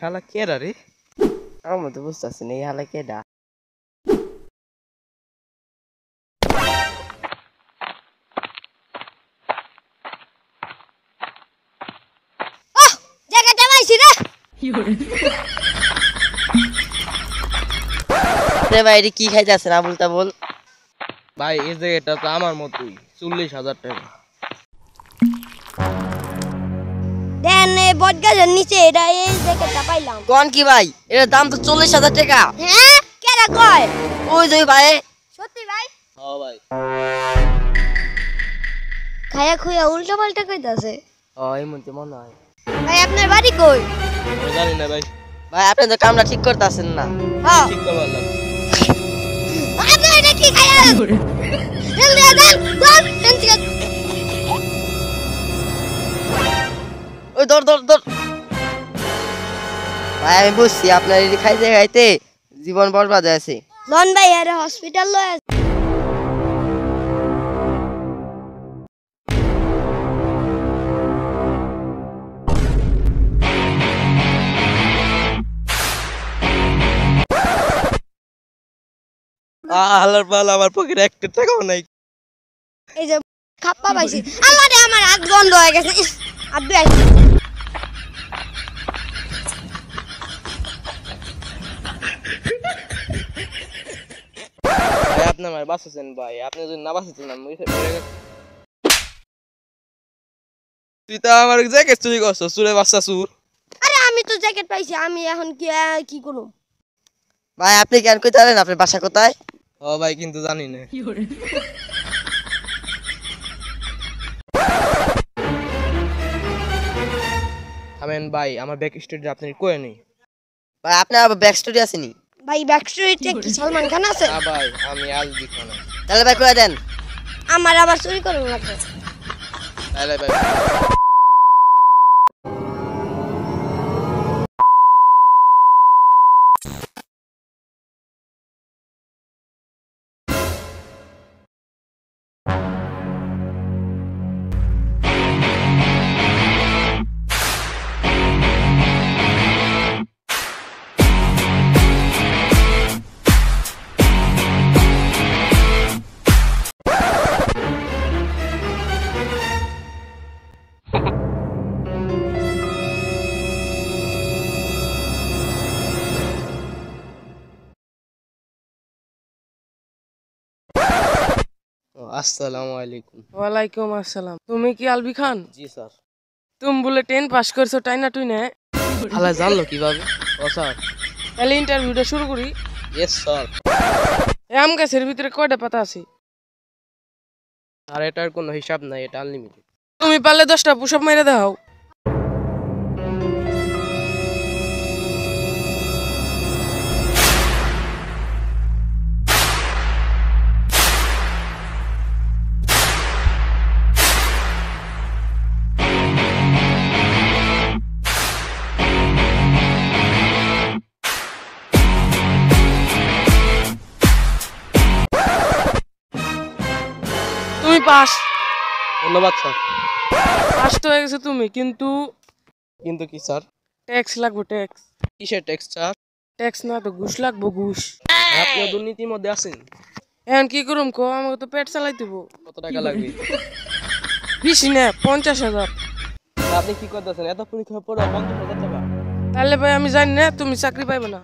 হালা কেডা রে? আমার তো বুঝতেছি না এই হালা কেডা। জায়গাটা পাইছি রে। রে ভাই কি খাইতেছেন আবুল তাবুল? ভাই এই জায়গাটা তো আমার মতোই 40,000 টাকা। দেন এই বটগাছের নিচে এটা এই জায়গাটা পাইলাম। কোন কি ভাই? এর দাম তো 40,000 টাকা। হ্যাঁ কেডা কয়? ওই যে ভাই। সত্যি ভাই? হ্যাঁ ভাই। খায়া খুয়া উল্টা পাল্টা কইতাছে। এই মতে মনে হয়। ভাই আপনার বাড়ি কই? আমি জানি না ভাই। ভাই আপনি তো কামটা ঠিক করতেছেন না। হ্যাঁ ঠিক করবার লাগবে। আপনি এটা কি খায়া? জলদি দেন টেনশন। ওই দর ভাই আমি বুঝছি আপনার এই খাইতে খাইতে জীবন বরবাদ হয়েছে। লন ভাই আরে হসপিটাল লয়। আল্লাহর পাল আমার পকেটে 1 টাকাও নাই। এই যে খাপ্পা পাইছি। আল্লাহ রে আমার হাত বন্ধ হয়ে গেছে। আব্বু আই। ভাই আপনি আমার বাঁচাছেন ভাই। আপনি যদি না বাঁচাতেন আমি তুই তো আমার জ্যাকেট চুরি করছো, চুরে বাচ্চা চুর। আরে আমি তো জ্যাকেট পাইছি, আমি এখন কি করব? ভাই আপনি কেন কইতে পারেন আপনার বাসা কোথায়? ও ভাই কিন্তু জানি না। থামেন ভাই, আমার ব্যাক স্টোরি আপনি কই নেই। ভাই আপনার আবার ব্যাক স্টোরি আসেনি? ভাই ব্যাক স্ট্রিটে কি সালমান খান আছে? না ভাই আমি আলবি খান। তাহলে ভাই কই দেন? আমার আবার চুরি করুন লাগবে। তাহলে ভাই আসসালামু আলাইকুম। ওয়ালাইকুম আসসালাম। তুমি কি আলবি খান? জি স্যার। তুমি বলে 10 পাস করছো টাইনা টুই না? হালা জানলো কিভাবে? ও স্যার। তাহলে ইন্টারভিউটা শুরু করি। Yes sir. আম গাছের ভিতরে কয়টা পাতা আছে? আর এটার কোনো হিসাব নাই, এটা আনলিমিটেড। তুমি পারলে 10টা পুশ-আপ মেরে দাও। তুমি পাস। ধন্যবাদ স্যার। পাস তো হয়ে গেছে তুমি, কিন্তু কিন্তু কি স্যার? ট্যাক্স লাগবে ট্যাক্স। কিসের ট্যাক্স স্যার? ট্যাক্স না তো ঘুষ লাগবে ঘুষ। আপনি দুর্নীতির মধ্যে আছেন। এখন কি করুম কো? আমাকে তো পেট চালাই দিব। কত টাকা লাগবে? বেশি না 50,000। আপনি কি করতেছেন? এত পরীক্ষা পড়া 50,000 টাকা? তাহলে ভাই আমি জানি না, তুমি চাকরি পাইবে না।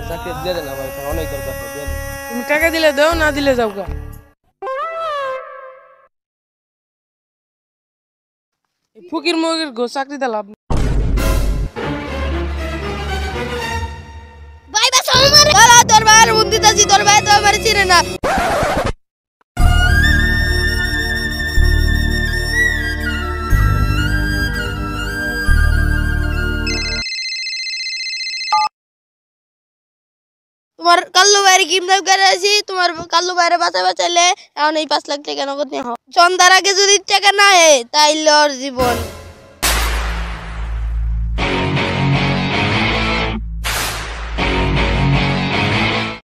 চাকরি দিয়ে দেন ভাই, অনেক দরকার। তুমি টাকা দিলে দাও, না দিলে যাও গা। ফকির মগের গো চাকরি দিলাম। ভাই বাস আমার গলা তোর ভাইয়ের বুদ্ধি দাসি, তোর ভাই তো আমার চিনে না। তোমার কাল্লু ভাইয়ের কিডন্যাপ করে আছি, তোমার কাল্লু ভাইয়ের বাঁচাইলে এখন এই 5 লাখ টাকা নগদ নিয়ে সন্ধ্যার আগে যদি টাকা না হয় তাইলে ওর জীবন